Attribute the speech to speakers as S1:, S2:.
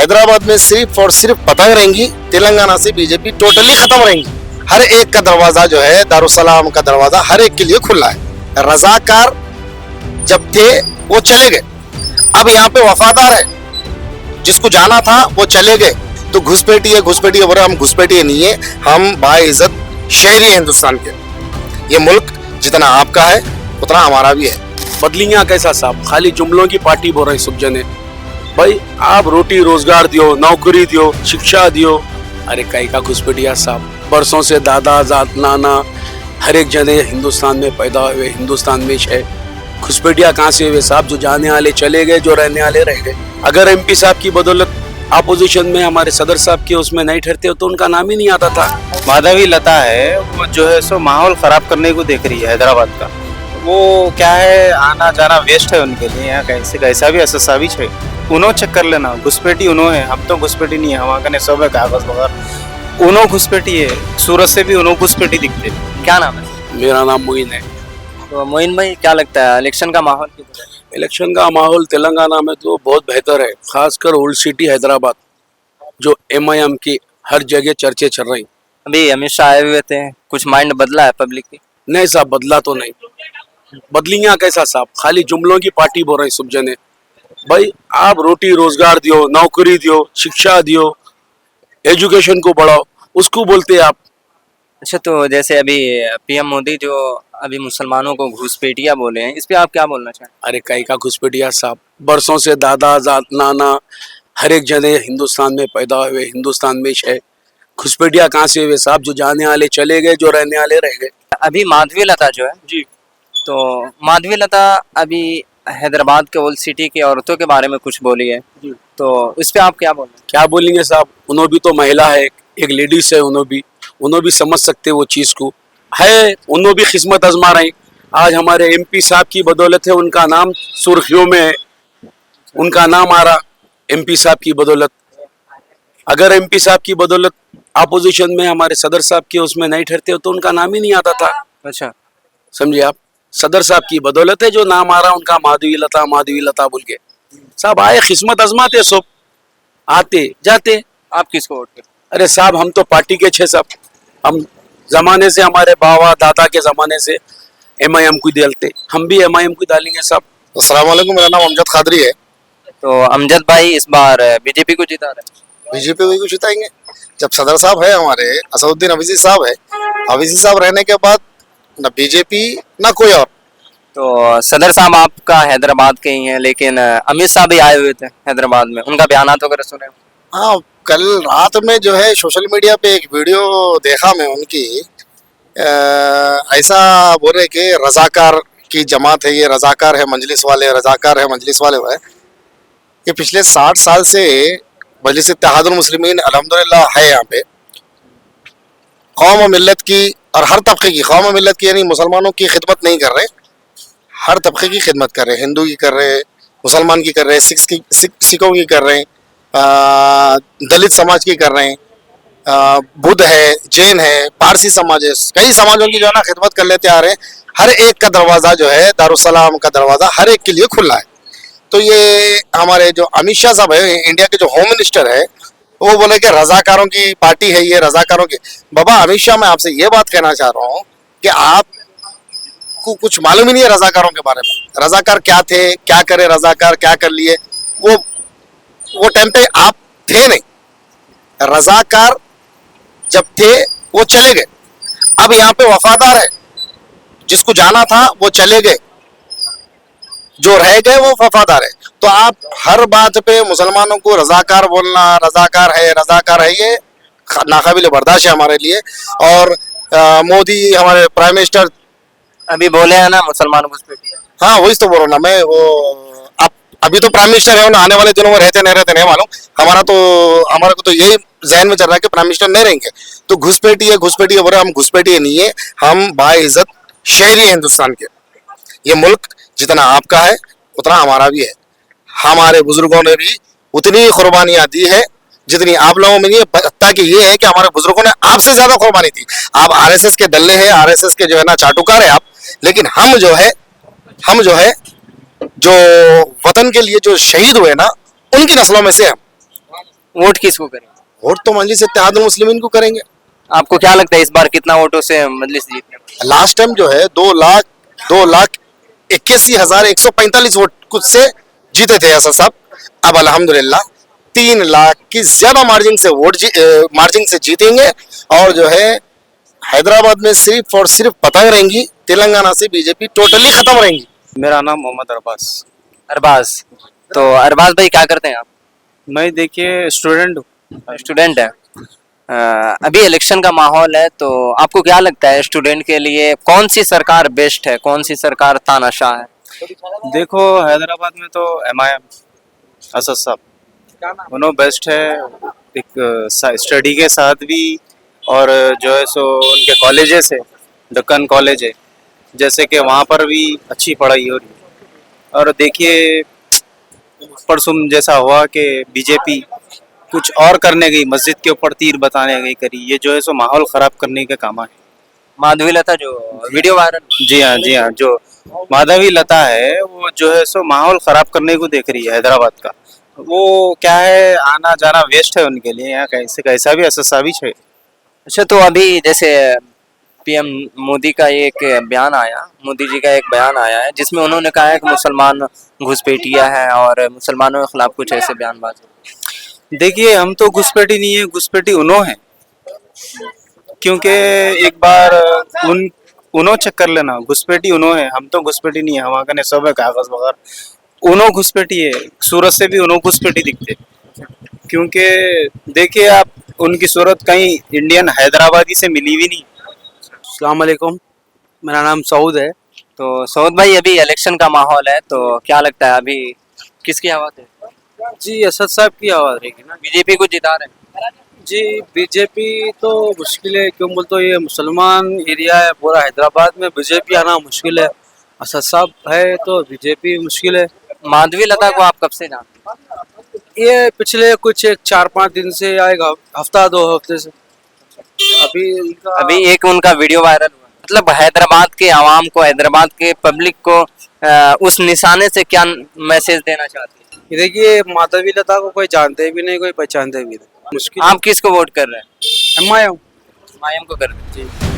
S1: हैदराबाद में सिर्फ और सिर्फ पतंग रहेंगी, तेलंगाना से बीजेपी टोटली खत्म रहेंगी। हर एक का दरवाजा जो है, दारुसलाम का दरवाजा हर एक के लिए खुला है। रजाकार जब थे वो चले गए, अब यहाँ पे वफादार है, जिसको जाना था वो चले गए। तो घुसपैठी है, घुसपैठी है, बोले हम घुसपैठी नहीं है, हम बाइज्जत शहरी है हिंदुस्तान के। ये मुल्क जितना आपका है उतना हमारा भी है।
S2: बदलियां कैसा साहब, खाली जुमलों की पार्टी बोल रहे सब जने। भाई आप रोटी रोजगार दियो, नौकरी दियो, शिक्षा दियो। अरे कई का घुसपैठिया साहब, बरसों से दादा जात नाना हर एक जने हिंदुस्तान में पैदा हुए, हिंदुस्तान में है। घुसपैठिया कहाँ से हुए साहब? जो जाने वाले चले गए, जो रहने वाले रह गए। अगर एमपी साहब की बदौलत अपोजिशन में हमारे सदर साहब के उसमें नहीं ठहरते हो तो उनका नाम ही नहीं आता था।
S3: माधवी लता है, वो जो है सो माहौल खराब करने को देख रही है हैदराबाद का। वो क्या है, आना जाना वेस्ट है उनके लिए। यहाँ कैसे कैसा भी अससाविच है, उन्हों चेक कर लेना। घुसपैठी उन्हों है, हम तो घुसपैठी नहीं है। हमारे कने सब है कागज वगैरह। उन्हों घुसपैठी है, सूरत से भी उन्हों घुसपैठी दिखते।
S4: क्या नाम है?
S2: मेरा नाम मोइन है।
S4: तो मोइन भाई, क्या लगता है इलेक्शन का माहौल किधर है?
S2: इलेक्शन का माहौल तेलंगाना में तो बहुत बेहतर है, खासकर ओल्ड सिटी हैदराबाद, जो एमआईएम की हर जगह चर्चे चल रही।
S4: अभी अमित शाह आए हुए थे, कुछ माइंड बदला है पब्लिक की?
S2: नहीं साहब, बदला तो नहीं। बदलियां कैसा साहब, खाली जुमलों की पार्टी बोल रहे सब जने। भाई आप रोटी रोजगार दियो, नौकरी दियो, शिक्षा दियो, एजुकेशन को बढ़ाओ, उसको बोलते आप।
S4: अच्छा, तो जैसे अभी पीएम मोदी जो अभी मुसलमानों को घुसपैठिया बोले हैं, इस पे आप क्या बोलना चाहें?
S2: अरे कई का घुसपैठिया साहब, बरसों से दादा जात नाना हर एक जने हिंदुस्तान में पैदा हुए, हिंदुस्तान में है। घुसपैठिया कहाँ से हुए साहब? जो जाने वाले चले गए, जो रहने वाले रह गए।
S4: अभी माधवी लता जो है
S2: जी,
S4: तो माधवी लता अभी हैदराबाद के ओल्ड सिटी की औरतों के बारे में कुछ बोली है,
S2: जी।
S4: तो इस पे आप क्या बोल रहे हैं?
S2: क्या बोलेंगे साहब, उन्हों भी तो महिला है, एक लेडीज है, उन्हों भी समझ सकते वो चीज को है। उन्हों भी किस्मत आजमा रहे। आज हमारे एमपी साहब की बदौलत है, उनका नाम सुर्खियों में है, उनका नाम आ रहा एमपी साहब की बदौलत। अगर एमपी साहब की बदौलत अपोजिशन में हमारे सदर साहब के उसमें नहीं ठहरते हो तो उनका नाम ही नहीं आता था।
S4: अच्छा,
S2: समझिए आप, सदर साहब की बदौलत है जो नाम आ रहा उनका, माधवी लता बोल के। साहब आए, किस्मत आजमाते, सब आते जाते।
S4: आप किसको वोट करते
S2: अरे साहब, हम तो पार्टी के छे साहब। हम जमाने से, हमारे बाबा दादा के जमाने से एमआईएम को डालते, हम भी एमआईएम को डालेंगे साहब।
S1: अस्सलाम वालेकुम, मेरा नाम अमजद खादरी है।
S4: तो अमजद भाई इस बार बीजेपी को जिता रहे हैं?
S1: बीजेपी को जिताएंगे। जब सदर साहब है हमारे, असदुद्दीन अवीसी साहब है, अवीसी साहब रहने के बाद न बीजेपी न कोई और।
S4: तो सदर साहब आपका हैदराबाद के ही हैं, लेकिन अमित शाह भी आए हुए थे हैदराबाद में, उनका बयानात वगैरह सुने?
S1: हाँ, कल रात में जो है सोशल मीडिया पे एक वीडियो देखा मैं उनकी। ऐसा बोल रहे कि रजाकार की जमात है, ये रजाकार है मजलिस वाले, रजाकार है मजलिस वाले है। ये पिछले 60 साल से मजलिस इत्तेहादुल मुस्लिमीन अल्हम्दुलिल्लाह है यहाँ पे। कौम और मिल्लत की और हर तबके की, कौम और मिल्लत की यानी मुसलमानों की खिदमत नहीं कर रहे, हर तबके की खिदमत कर रहे। हिंदू की कर रहे, मुसलमान की कर रहे, सिखों की कर रहे हैं, दलित समाज की कर रहे हैं, बुद्ध है, जैन है, पारसी समाज है, कई समाजों की जो है ना खिदमत कर लेते आ रहे हैं। हर एक का दरवाज़ा जो है, दारुसलाम का दरवाज़ा हर एक के लिए खुला है। तो ये हमारे जो अमित शाह साहब है, इंडिया के जो होम मिनिस्टर है, वो बोले कि रजाकारों की पार्टी है ये, रजाकारों की। बाबा अमित शाह, मैं आपसे ये बात कहना चाह रहा हूँ कि आपको कुछ मालूम ही नहीं है रजाकारों के बारे में। रजाकार क्या थे, क्या करे रजाकार, क्या कर लिए। वो टाइम पे आप थे नहीं। रजाकार जब थे वो चले गए, अब यहाँ पे वफादार है, जिसको जाना था वो चले गए, जो रह गए वो वफादार है। तो आप हर बात पे मुसलमानों को रजाकार बोलना, रजाकार है, ये नाकाबिल बर्दाश्त है हमारे लिए। और मोदी हमारे प्राइम मिनिस्टर
S4: अभी बोले हैं ना मुसलमानों को।
S1: हाँ, वही तो बोल रहा हूँ ना मैं। वो आप अभी तो प्राइम मिनिस्टर है ना, आने वाले दिनों में रहते नहीं मालूम। हमारे को तो यही जहन में चल रहा है कि प्राइम मिनिस्टर नहीं रहेंगे। तो घुसपैठी है, बोल रहे हम घुसपैठी नहीं है, हम बाइज्जत शहरी है हिंदुस्तान के। ये मुल्क जितना आपका है उतना हमारा भी है। हमारे बुजुर्गों ने भी उतनी कुर्बानियां दी है जितनी आप लोगों में नहीं है। ताकि ये है कि हमारे बुजुर्गों ने आपसे ज्यादा कुर्बानी दी। आप आरएसएस के दल्ले हैं, आरएसएस के जो है ना चाटुकार है आप, लेकिन हम जो है जो वतन के लिए जो शहीद हुए ना, उनकी नस्लों में से हम।
S4: वोट किसको करेंगे?
S1: वोट तो मजलिस इत्तेहादुल मुस्लिमीन को करेंगे।
S4: आपको क्या लगता है इस बार कितना वोटों से मजलिस जीतने?
S1: लास्ट टाइम जो है 2,81,145 वोट कुछ से जीते थे असद साहब। अब अल्हम्दुलिल्लाह 3 लाख की ज्यादा मार्जिन से जीतेंगे। और जो है हैदराबाद में सिर्फ और सिर्फ पतंग रहेंगी, तेलंगाना से बीजेपी टोटली खत्म रहेंगी।
S3: मेरा नाम मोहम्मद अरबाज।
S4: अरबाज, तो अरबाज भाई क्या करते हैं आप?
S3: मैं देखिए स्टूडेंट हूँ।
S4: स्टूडेंट है। अभी इलेक्शन का माहौल है, तो आपको क्या लगता है स्टूडेंट के लिए कौन सी सरकार बेस्ट है, कौन सी सरकार तानाशाह है?
S3: देखो हैदराबाद में तो MIM असद साहब दोनों बेस्ट है, एक स्टडी के साथ भी। और जो है सो उनके कॉलेजेस है, दक्कन कॉलेज है, जैसे कि वहाँ पर भी अच्छी पढ़ाई हो रही है। और देखिए परसों जैसा हुआ कि बीजेपी कुछ और करने गई, मस्जिद के ऊपर तीर बताने गई करी, ये जो है सो माहौल ख़राब करने का काम है।
S4: माधवी लता जो वीडियो वायरल।
S3: जी हाँ, जो माधवी लता है वो जो है सो माहौल ख़राब करने को देख रही है हैदराबाद का। वो क्या है, आना जाना वेस्ट है उनके लिए, यहाँ कैसे कैसा भी अससाविच है।
S4: अच्छा, तो अभी जैसे पीएम मोदी का एक बयान आया, मोदी जी का एक बयान आया है जिसमें उन्होंने कहा है कि मुसलमान घुसपैठिया है और मुसलमानों के खिलाफ कुछ ऐसे बयानबाजी।
S3: देखिए हम तो घुसपैठी नहीं है, घुसपैठी उन्हों है। क्योंकि एक बार उन्हों चेक कर लेना, घुसपैठी उन्हों है, हम तो घुसपैठी नहीं है। हमारे कने सब है कागज वगैरह, उन्हों घुसपैठी है। सूरत से भी उन्हों घुसपैठी दिखते। क्योंकि देखिए आप, उनकी सूरत कहीं इंडियन हैदराबादी से मिली भी नहीं।
S2: अस्सलाम वालेकुम, मेरा नाम सऊद है।
S4: तो सऊद भाई, अभी इलेक्शन का माहौल है, तो क्या लगता है अभी किसकी आवाज है?
S2: जी असद साहब की आवाज़ रहेगी ना।
S4: बीजेपी को जिता रहे हैं।
S2: जी बीजेपी तो मुश्किल है, क्यों बोल तो ये मुसलमान एरिया है पूरा हैदराबाद में, बीजेपी आना मुश्किल है। असद साहब है तो बीजेपी मुश्किल है।
S4: माधवी लता को आप कब से जानते हैं?
S2: ये पिछले कुछ 4-5 दिन से या एक हफ्ता 2 हफ्ते से
S4: अभी एक उनका वीडियो वायरल हुआ, मतलब हैदराबाद के आवाम को, हैदराबाद के पब्लिक को उस निशाने से क्या मैसेज देना चाहते हैं?
S2: देखिए माधवी लता को कोई जानते भी नहीं, कोई पहचानते भी नहीं, मुश्किल।
S4: आप किसको वोट कर रहे हैं?
S2: MIM।
S4: मायम को कर रहे हैं।
S2: जी।